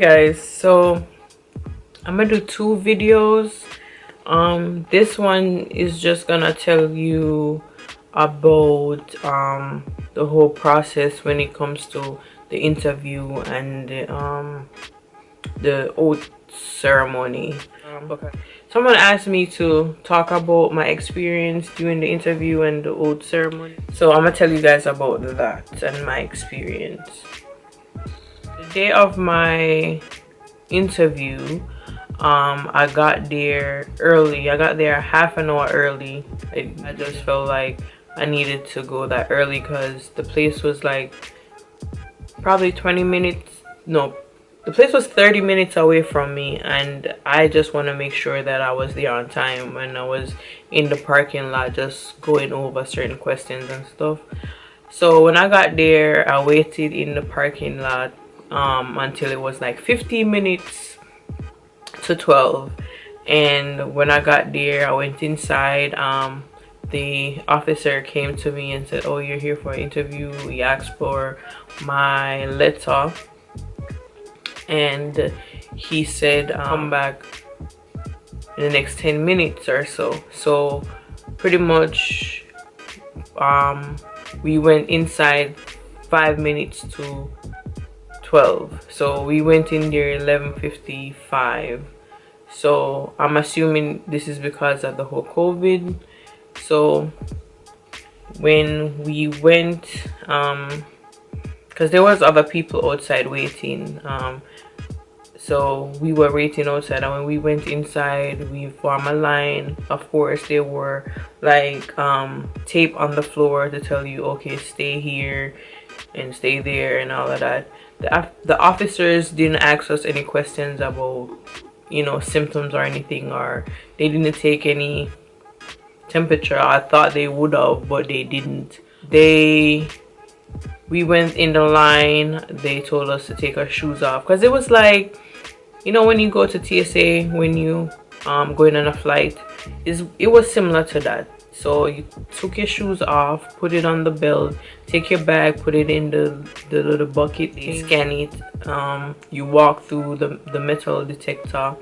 Guys, so I'm gonna do two videos. This one is just gonna tell you about the whole process when it comes to the interview and the oath ceremony. Okay. Someone asked me to talk about my experience during the interview and the oath ceremony, so I'm gonna tell you guys about that and my experience. The day of my interview, I got there early. I got there half an hour early. I just felt like I needed to go that early because the place was like probably 20 minutes. No, the place was 30 minutes away from me, and I just want to make sure that I was there on time when I was in the parking lot just going over certain questions and stuff. So when I got there, I waited in the parking lot until it was like 15 minutes to 12, and when I got there, I went inside. The officer came to me and said, "Oh, you're here for an interview." He asked for my letter, and he said come back in the next 10 minutes or so. So pretty much we went inside 5 minutes to 12, so we went in there 11:55. So I'm assuming this is because of the whole COVID. So when we went, because there was other people outside waiting, so we were waiting outside, and when we went inside, we formed a line. Of course, there were like tape on the floor to tell you, okay, stay here and stay there and all of that. The officers didn't ask us any questions about, you know, symptoms or anything, or they didn't take any temperature. I thought they would have, but they didn't. We went in the line. They told us to take our shoes off because it was like, you know, when you go to TSA, when you going on a flight, it was similar to that. So you took your shoes off, put it on the belt, take your bag, put it in the little bucket, they scan it, you walk through the metal detector,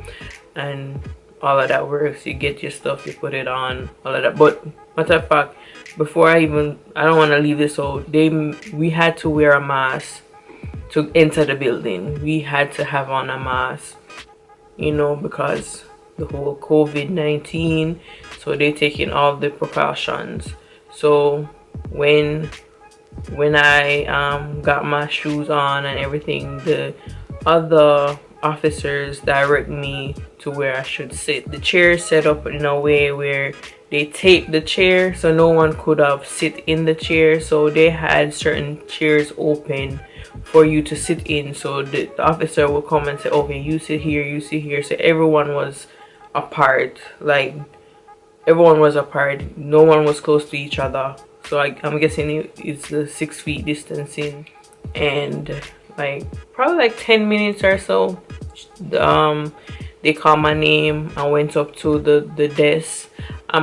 and all of that works. You get your stuff, you put it on, all of that. But matter of fact, before I don't want to leave this out, we had to wear a mask to enter the building. We had to have on a mask, you know, because the whole COVID-19, so they taking all the precautions. So when I got my shoes on and everything, the other officers direct me to where I should sit. The chair is set up in a way where they taped the chair so no one could have sit in the chair, so they had certain chairs open for you to sit in. So the officer will come and say, okay, you sit here, you sit here. So everyone was apart, like everyone was apart, no one was close to each other. So I'm guessing it's the 6 feet distancing. And like probably like 10 minutes or so, they called my name. I went up to the desk. I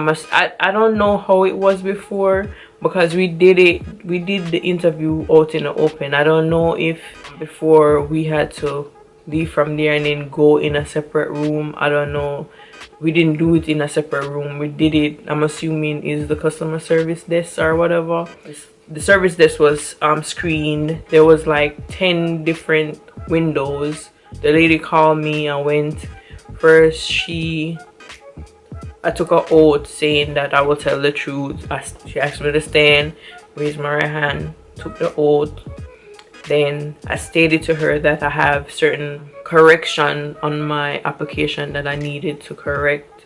don't know how it was before, because we did the interview out in the open. I don't know if before we had to leave from there and then go in a separate room. I don't know. We didn't do it in a separate room. We did it, I'm assuming, is the customer service desk or whatever. The service desk was screened. There was like 10 different windows. The lady called me. I went. First, I took an oath saying that I will tell the truth. She asked me to stand, raised my right hand, took the oath. Then I stated to her that I have certain correction on my application that I needed to correct.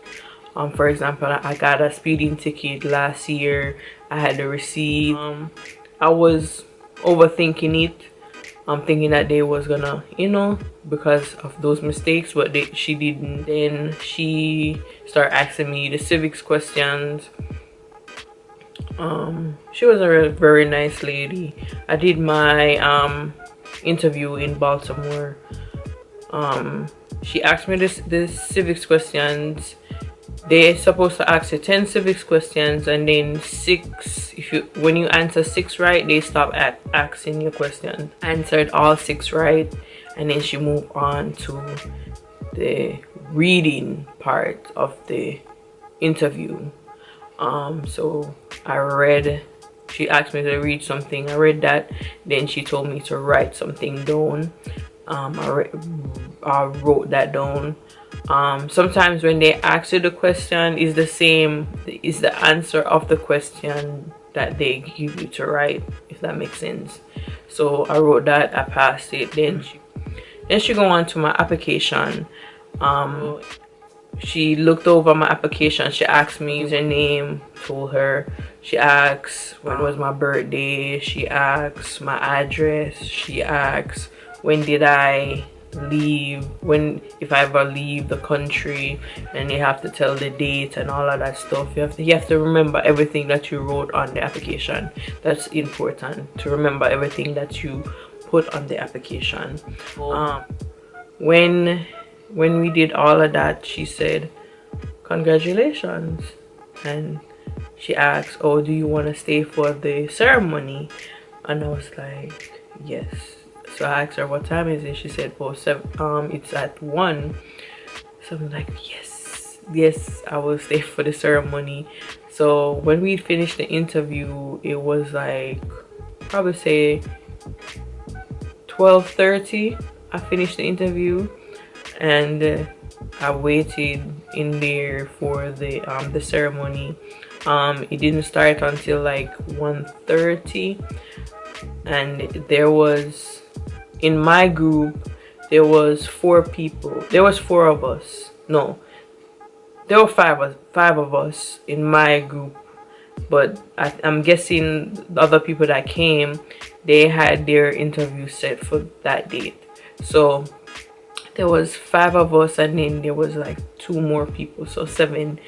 For example, I got a speeding ticket last year. I had the receipt. I was overthinking it. I'm thinking that they was gonna, you know, because of those mistakes, but she didn't. Then she started asking me the civics questions. She was a very nice lady. I did my interview in Baltimore. She asked me the civics questions. They're supposed to ask you 10 civics questions, and then 6, when you answer 6 right, they stop asking you questions. Answered all 6 right. and then she moved on to the reading part of the interview. So I read, she asked me to read something, I read that, then she told me to write something down. I wrote that down. Sometimes when they ask you the question is the same, is the answer of the question that they give you to write, if that makes sense. So I wrote that, I passed it. Then she go on to my application. She looked over my application. She asked me her name, told her. She asked when was my birthday. She asked my address. She asked when did I leave, if I ever leave the country, and you have to tell the date and all of that stuff. You have to remember everything that you wrote on the application. That's important, to remember everything that you put on the application. When we did all of that, she said congratulations, and she asked, oh, do you want to stay for the ceremony? And I was like, yes. So I asked her what time is it. She said, oh, it's at 1. So I'm like, yes, I will stay for the ceremony. So when we finished the interview, it was like probably say 12:30. I finished the interview, and I waited in there for the ceremony. It didn't start until like 1:30, and there was, in my group, there was 4 people. There was 4 of us. No, there were 5 of us in my group. But I'm guessing the other people that came, they had their interview set for that date. So there was 5 of us, and then there was like 2 more people, so 7.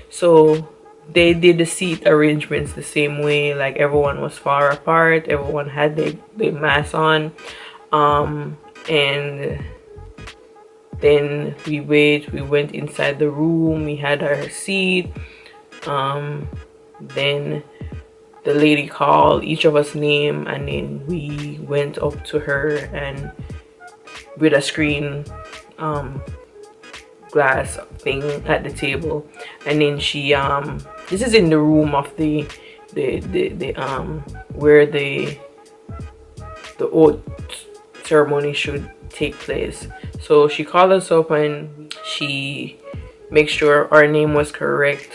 So they did the seat arrangements the same way. Like everyone was far apart. Everyone had their mask on. And then we went inside the room, we had our seat. Then the lady called each of us name, and then we went up to her and with a screen glass thing at the table, and then she this is in the room of the where the oath ceremony should take place. So she called us up and she made sure our name was correct,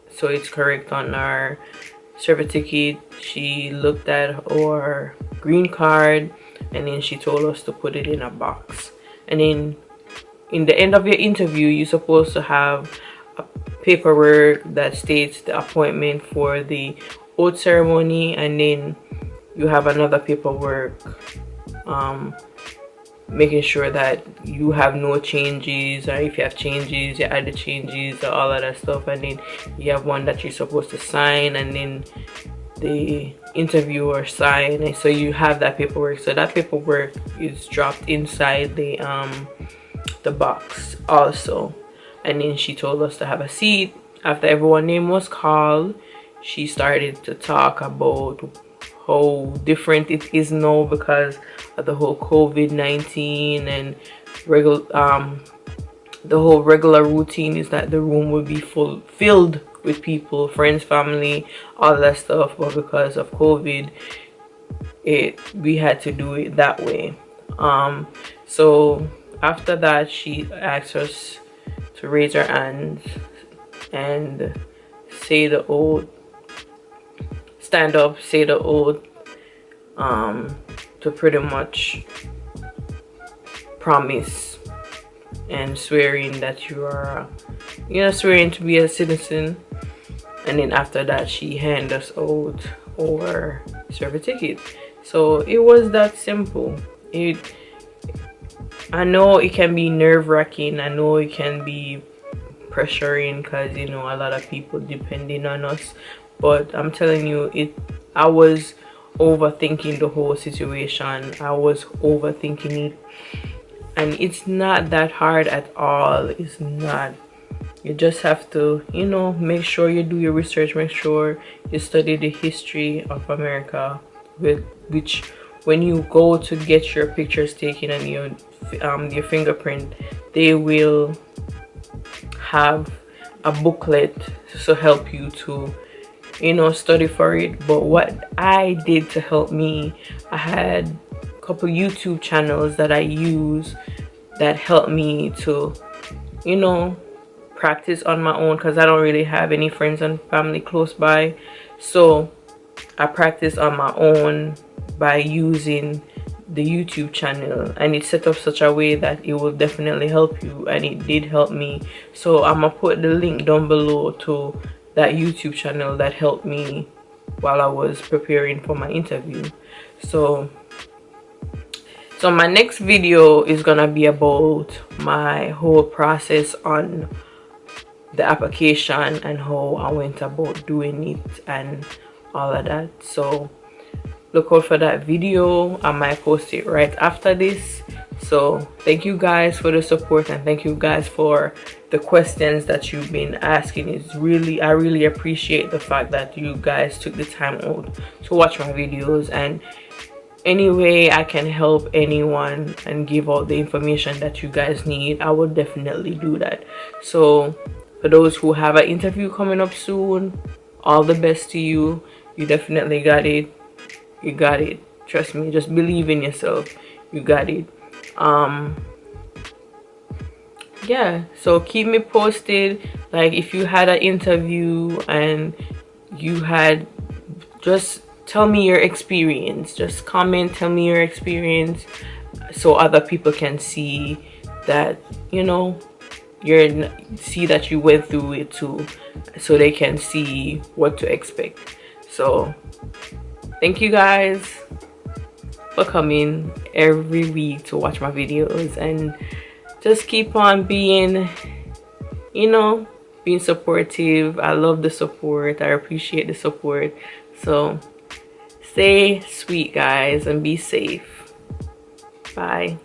so it's correct on our certificate. She looked at our green card, and then she told us to put it in a box. And then in the end of your interview, you're supposed to have a paperwork that states the appointment for the oath ceremony, and then you have another paperwork making sure that you have no changes, or if you have changes, you add the changes, or all of that stuff. And then you have one that you're supposed to sign, and then the interviewer sign, and so you have that paperwork. So that paperwork is dropped inside the box also. And then she told us to have a seat. After everyone's name was called, she started to talk about how different it is now because of the whole COVID-19, and the whole regular routine is that the room would be filled with people, friends, family, all that stuff. But because of COVID, we had to do it that way. So after that, she asked us to raise our hands and say the oath. Stand up, say the oath, to pretty much promise and swearing that you are, swearing to be a citizen. And then after that, she handed us out our certificate. So it was that simple. I know it can be nerve-wracking. I know it can be pressuring because a lot of people depending on us. But I'm telling you, I was overthinking the whole situation. I was overthinking it, and it's not that hard at all. It's not. You just have to, make sure you do your research. Make sure you study the history of America, which when you go to get your pictures taken and your fingerprint, they will have a booklet to help you to, you know, study for it. But what I did to help me, I had a couple YouTube channels that I use that helped me to, you know, practice on my own, because I don't really have any friends and family close by. So I practice on my own by using the YouTube channel, and it's set up such a way that it will definitely help you, and it did help me. So I'm gonna put the link down below to that YouTube channel that helped me while I was preparing for my interview. So my next video is gonna be about my whole process on the application and how I went about doing it and all of that. So look out for that video. I might post it right after this. So thank you guys for the support, and thank you guys for the questions that you've been asking. I really appreciate the fact that you guys took the time out to watch my videos, and any way I can help anyone and give out the information that you guys need, I will definitely do that. So for those who have an interview coming up soon, all the best to you. You definitely got it. You got it. Trust me, just believe in yourself. You got it. Yeah, so keep me posted. Like, if you had an interview and you had, just tell me your experience. Just comment, tell me your experience, so other people can see that, you know, see that you went through it too, so they can see what to expect. So thank you guys for coming every week to watch my videos, and just keep on being, you know, being supportive. I love the support. I appreciate the support. So stay sweet, guys, and be safe. Bye.